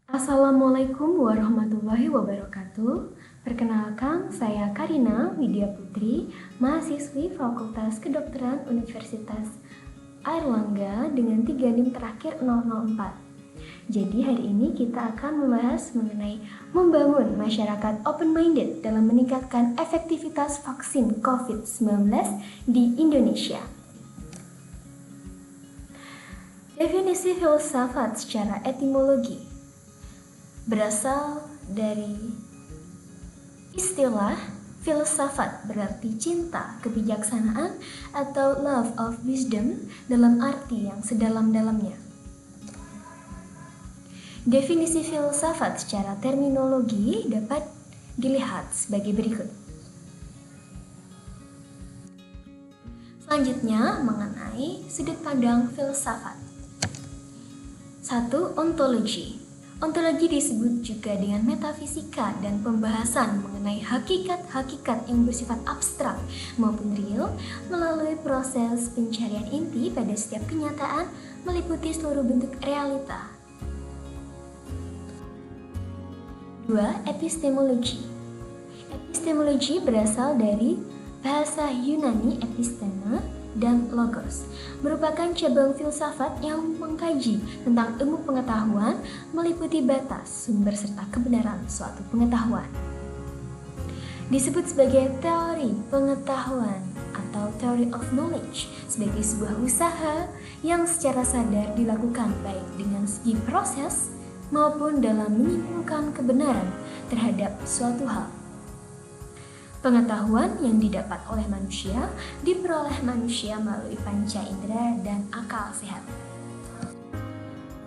Assalamualaikum warahmatullahi wabarakatuh. Perkenalkan, saya Karina Widya Putri, mahasiswi Fakultas Kedokteran Universitas Airlangga dengan 3 NIM terakhir 004. Jadi hari ini kita akan membahas mengenai membangun masyarakat open-minded dalam meningkatkan efektivitas vaksin COVID-19 di Indonesia. Definisi filsafat secara etimologi berasal dari istilah filsafat, berarti cinta, kebijaksanaan, atau love of wisdom dalam arti yang sedalam-dalamnya. Definisi filsafat secara terminologi dapat dilihat sebagai berikut. Selanjutnya mengenai sudut pandang filsafat. 1. Ontologi. Ontologi disebut juga dengan metafisika dan pembahasan mengenai hakikat-hakikat yang bersifat abstrak maupun real melalui proses pencarian inti pada setiap kenyataan meliputi seluruh bentuk realita. 2. Epistemologi. Epistemologi berasal dari bahasa Yunani episteme dan logos, merupakan cabang filsafat yang mengkaji tentang ilmu pengetahuan meliputi batas, sumber serta kebenaran suatu pengetahuan. Disebut sebagai teori pengetahuan atau theory of knowledge sebagai sebuah usaha yang secara sadar dilakukan baik dengan segi proses maupun dalam menyimpulkan kebenaran terhadap suatu hal. Pengetahuan yang didapat oleh manusia diperoleh manusia melalui panca indera dan akal sehat.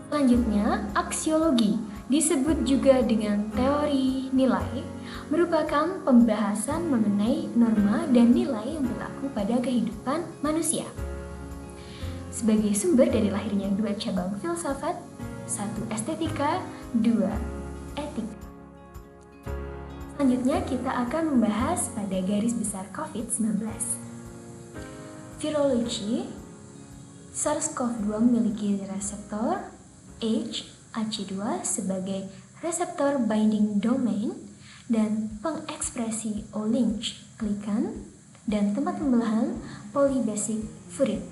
Selanjutnya, aksiologi disebut juga dengan teori nilai, merupakan pembahasan mengenai norma dan nilai yang berlaku pada kehidupan manusia. Sebagai sumber dari lahirnya dua cabang filsafat, 1 estetika, 2 etika. Selanjutnya kita akan membahas pada garis besar COVID-19. Virologi, SARS-CoV-2 memiliki reseptor HAC2 sebagai reseptor binding domain dan pengekspresi O-link, glycan, dan tempat pembelahan polybasic furin.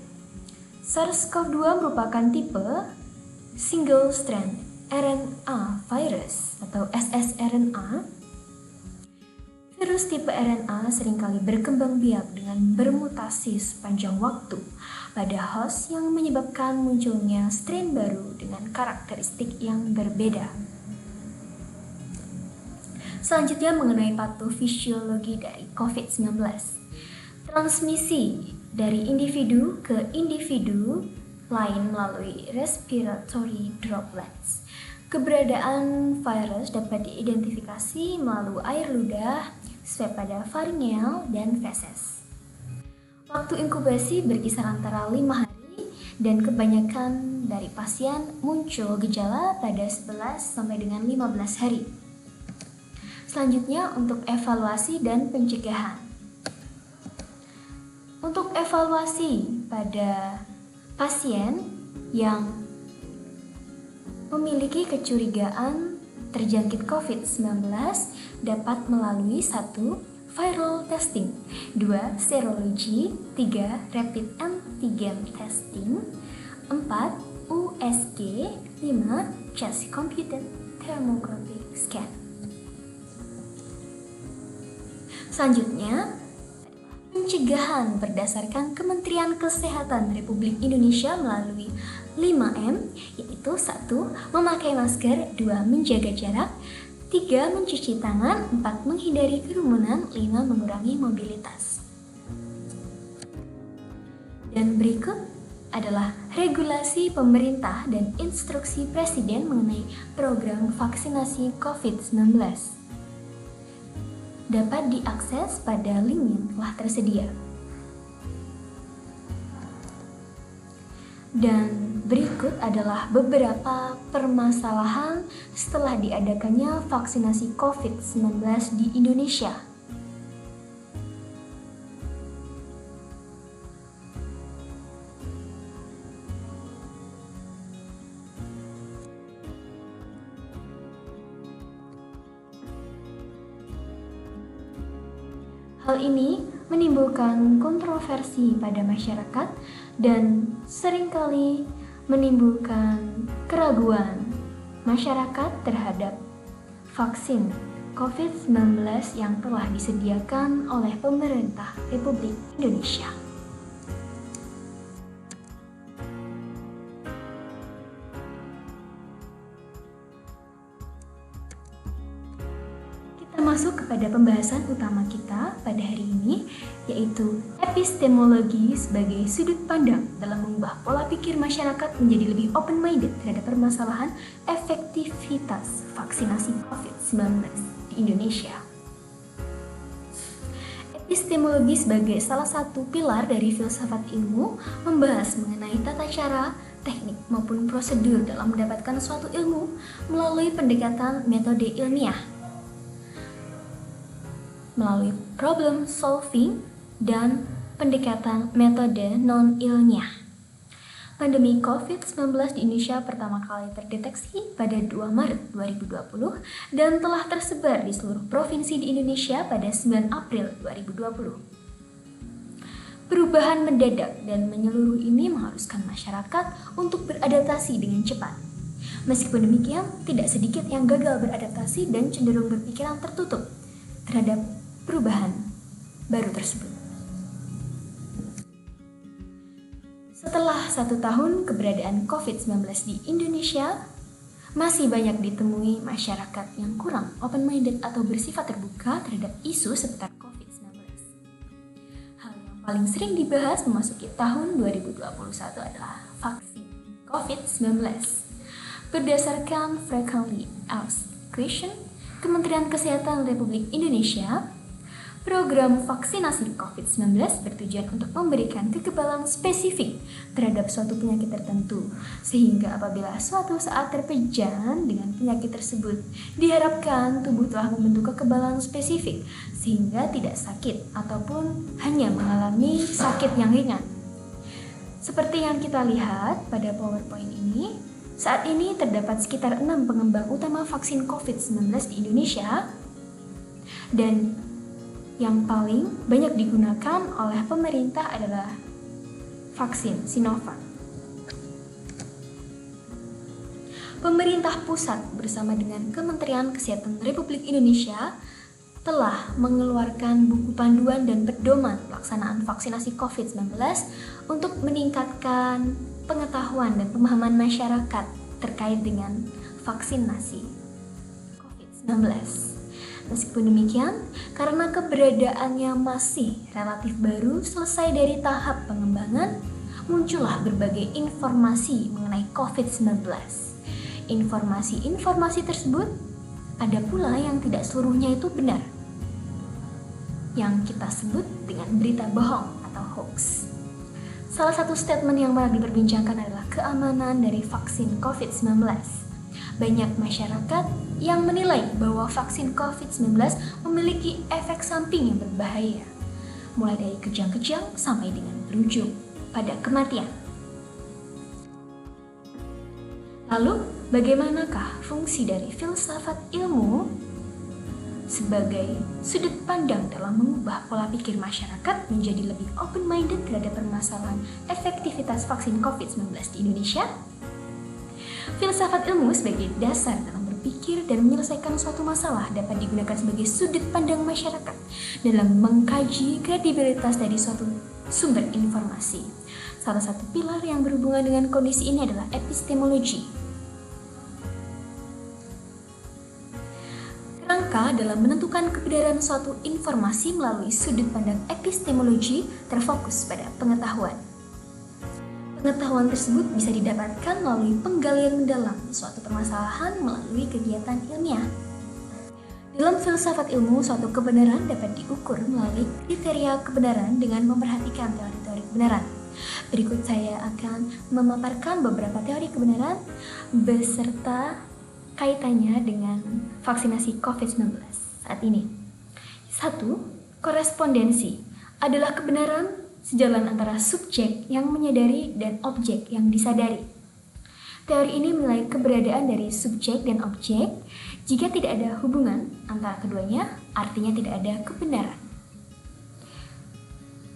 SARS-CoV-2 merupakan tipe single strand RNA virus atau ssRNA. Virus tipe RNA seringkali berkembang biak dengan bermutasi sepanjang waktu pada host yang menyebabkan munculnya strain baru dengan karakteristik yang berbeda. Selanjutnya mengenai patofisiologi dari COVID-19. Transmisi dari individu ke individu lain melalui respiratory droplets. Keberadaan virus dapat diidentifikasi melalui air ludah, swab pada faringeal, dan feses. Waktu inkubasi berkisar antara 5 hari dan kebanyakan dari pasien muncul gejala pada 11 sampai dengan 15 hari. Selanjutnya untuk evaluasi dan pencegahan. Untuk evaluasi pada pasien yang memiliki kecurigaan terjangkit COVID-19 dapat melalui 1. Viral testing, 2. Serologi, 3. Rapid antigen testing, 4. USG, 5. Chest computed thermographic scan. Selanjutnya, pencegahan berdasarkan Kementerian Kesehatan Republik Indonesia melalui 5M, yaitu 1. Memakai masker, 2. Menjaga jarak, 3. Mencuci tangan, 4. Menghindari kerumunan, 5. Mengurangi mobilitas. Dan berikut adalah regulasi pemerintah dan instruksi Presiden mengenai program vaksinasi COVID-19. Dapat diakses pada link yang telah tersedia. Dan berikut adalah beberapa permasalahan setelah diadakannya vaksinasi COVID-19 di Indonesia. Hal ini menimbulkan kontroversi pada masyarakat dan seringkali menimbulkan keraguan masyarakat terhadap vaksin COVID-19 yang telah disediakan oleh pemerintah Republik Indonesia. Masuk kepada pembahasan utama kita pada hari ini, yaitu epistemologi sebagai sudut pandang dalam mengubah pola pikir masyarakat menjadi lebih open-minded terhadap permasalahan efektivitas vaksinasi COVID-19 di Indonesia. Epistemologi sebagai salah satu pilar dari filsafat ilmu membahas mengenai tata cara, teknik maupun prosedur dalam mendapatkan suatu ilmu melalui pendekatan metode ilmiah, melalui problem solving dan pendekatan metode non-ilmiah. Pandemi COVID-19 di Indonesia pertama kali terdeteksi pada 2 Maret 2020 dan telah tersebar di seluruh provinsi di Indonesia pada 9 April 2020. Perubahan mendadak dan menyeluruh ini mengharuskan masyarakat untuk beradaptasi dengan cepat. Meskipun demikian, tidak sedikit yang gagal beradaptasi dan cenderung berpikiran tertutup terhadap perubahan baru tersebut. Setelah 1 tahun keberadaan COVID-19 di Indonesia, masih banyak ditemui masyarakat yang kurang open-minded atau bersifat terbuka terhadap isu seputar COVID-19. Hal yang paling sering dibahas memasuki tahun 2021 adalah vaksin COVID-19. Berdasarkan Frequently Asked Questions, Kementerian Kesehatan Republik Indonesia, program vaksinasi COVID-19 bertujuan untuk memberikan kekebalan spesifik terhadap suatu penyakit tertentu, sehingga apabila suatu saat terpejam dengan penyakit tersebut, diharapkan tubuh telah membentuk kekebalan spesifik sehingga tidak sakit ataupun hanya mengalami sakit yang ringan. Seperti yang kita lihat pada PowerPoint ini, saat ini terdapat sekitar 6 pengembang utama vaksin COVID-19 di Indonesia, dan yang paling banyak digunakan oleh pemerintah adalah vaksin Sinovac. Pemerintah pusat bersama dengan Kementerian Kesehatan Republik Indonesia telah mengeluarkan buku panduan dan pedoman pelaksanaan vaksinasi COVID-19 untuk meningkatkan pengetahuan dan pemahaman masyarakat terkait dengan vaksinasi COVID-19. Meskipun demikian, karena keberadaannya masih relatif baru selesai dari tahap pengembangan, muncullah berbagai informasi mengenai COVID-19. Informasi-informasi tersebut ada pula yang tidak seluruhnya itu benar, yang kita sebut dengan berita bohong atau hoax. Salah satu statement yang marak diperbincangkan adalah keamanan dari vaksin COVID-19. Banyak masyarakat yang menilai bahwa vaksin COVID-19 memiliki efek samping yang berbahaya, mulai dari kejang-kejang sampai dengan berujung pada kematian. Lalu, bagaimanakah fungsi dari filsafat ilmu sebagai sudut pandang dalam mengubah pola pikir masyarakat menjadi lebih open-minded terhadap permasalahan efektivitas vaksin COVID-19 di Indonesia? Filsafat ilmu sebagai dasar dalam berpikir dan menyelesaikan suatu masalah dapat digunakan sebagai sudut pandang masyarakat dalam mengkaji kredibilitas dari suatu sumber informasi. Salah satu pilar yang berhubungan dengan kondisi ini adalah epistemologi. Kerangka dalam menentukan kebenaran suatu informasi melalui sudut pandang epistemologi terfokus pada pengetahuan. Pengetahuan tersebut bisa didapatkan melalui penggalian mendalam suatu permasalahan melalui kegiatan ilmiah. Dalam filsafat ilmu, suatu kebenaran dapat diukur melalui kriteria kebenaran dengan memperhatikan teori-teori kebenaran. Berikut saya akan memaparkan beberapa teori kebenaran beserta kaitannya dengan vaksinasi COVID-19 saat ini. 1. Korespondensi adalah kebenaran sejalan antara subjek yang menyadari dan objek yang disadari. Teori ini menilai keberadaan dari subjek dan objek. Jika tidak ada hubungan antara keduanya, artinya tidak ada kebenaran.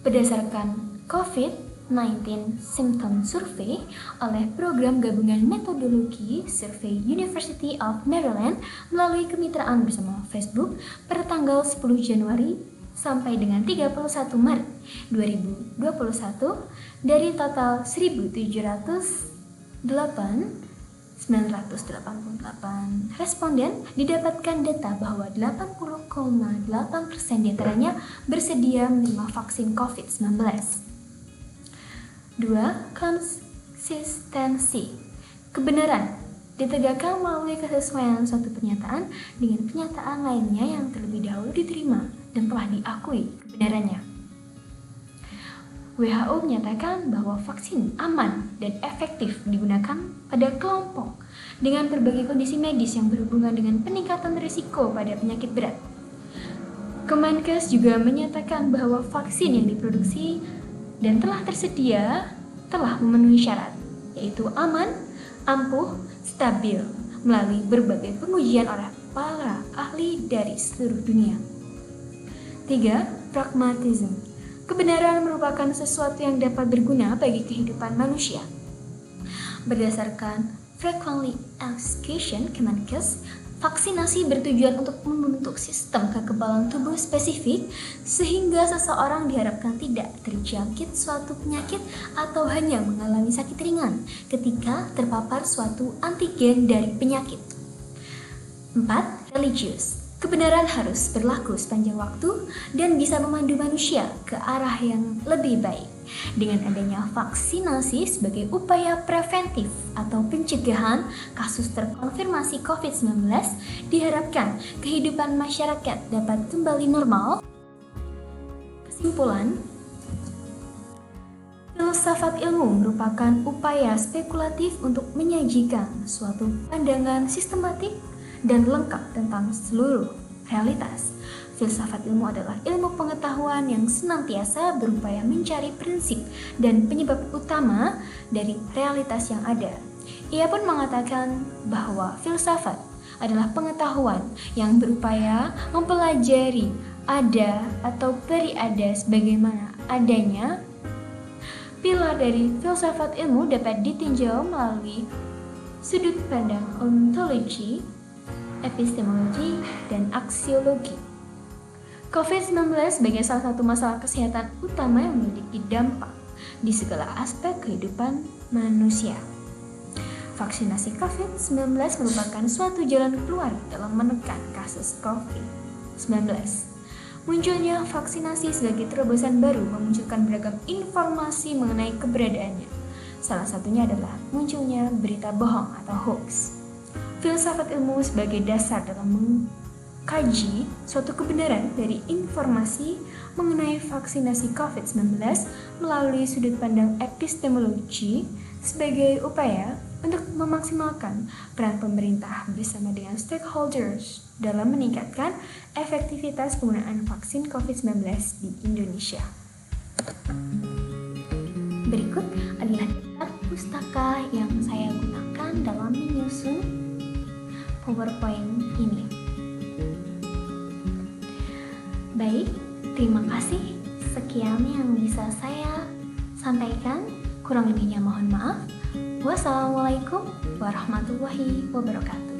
Berdasarkan COVID-19 Symptom Survey oleh Program Gabungan Metodologi Survei University of Maryland melalui kemitraan bersama Facebook per tanggal 10 Januari sampai dengan 31 Maret 2021, dari total 988 responden didapatkan data bahwa 80,8% diantaranya bersedia menerima vaksin COVID-19. 2. Konsistensi. Kebenaran ditegakkan melalui kesesuaian suatu pernyataan dengan pernyataan lainnya yang terlebih dahulu diterima dan telah diakui kebenarannya. WHO menyatakan bahwa vaksin aman dan efektif digunakan pada kelompok dengan berbagai kondisi medis yang berhubungan dengan peningkatan risiko pada penyakit berat. Kemenkes juga menyatakan bahwa vaksin yang diproduksi dan telah tersedia telah memenuhi syarat, yaitu aman, ampuh, stabil, melalui berbagai pengujian oleh para ahli dari seluruh dunia. 3. Pragmatisme. Kebenaran merupakan sesuatu yang dapat berguna bagi kehidupan manusia. Berdasarkan Frequently Asked Questions Kemenkes, vaksinasi bertujuan untuk membentuk sistem kekebalan tubuh spesifik sehingga seseorang diharapkan tidak terjangkit suatu penyakit atau hanya mengalami sakit ringan ketika terpapar suatu antigen dari penyakit. 4. Religius. Kebenaran harus berlaku sepanjang waktu dan bisa memandu manusia ke arah yang lebih baik. Dengan adanya vaksinasi sebagai upaya preventif atau pencegahan kasus terkonfirmasi COVID-19, diharapkan kehidupan masyarakat dapat kembali normal. Kesimpulan, filsafat ilmu merupakan upaya spekulatif untuk menyajikan suatu pandangan sistematik dan lengkap tentang seluruh realitas. Filsafat ilmu adalah ilmu pengetahuan yang senantiasa berupaya mencari prinsip dan penyebab utama dari realitas yang ada. Ia pun mengatakan bahwa filsafat adalah pengetahuan yang berupaya mempelajari ada atau periada sebagaimana adanya. Pilar dari filsafat ilmu dapat ditinjau melalui sudut pandang ontologi, epistemologi, dan aksiologi. COVID-19 sebagai salah satu masalah kesehatan utama yang memiliki dampak di segala aspek kehidupan manusia. Vaksinasi COVID-19 merupakan suatu jalan keluar dalam menekan kasus COVID-19. Munculnya vaksinasi sebagai terobosan baru memunculkan beragam informasi mengenai keberadaannya. Salah satunya adalah munculnya berita bohong atau hoax. Filsafat ilmu sebagai dasar dalam mengkaji suatu kebenaran dari informasi mengenai vaksinasi COVID-19 melalui sudut pandang epistemologi sebagai upaya untuk memaksimalkan peran pemerintah bersama dengan stakeholders dalam meningkatkan efektivitas penggunaan vaksin COVID-19 di Indonesia. Berikut adalah daftar pustaka yang saya gunakan dalam menyusun PowerPoint ini. Baik, terima kasih. Sekian yang bisa saya sampaikan. Kurang lebihnya mohon maaf. Wassalamualaikum warahmatullahi wabarakatuh.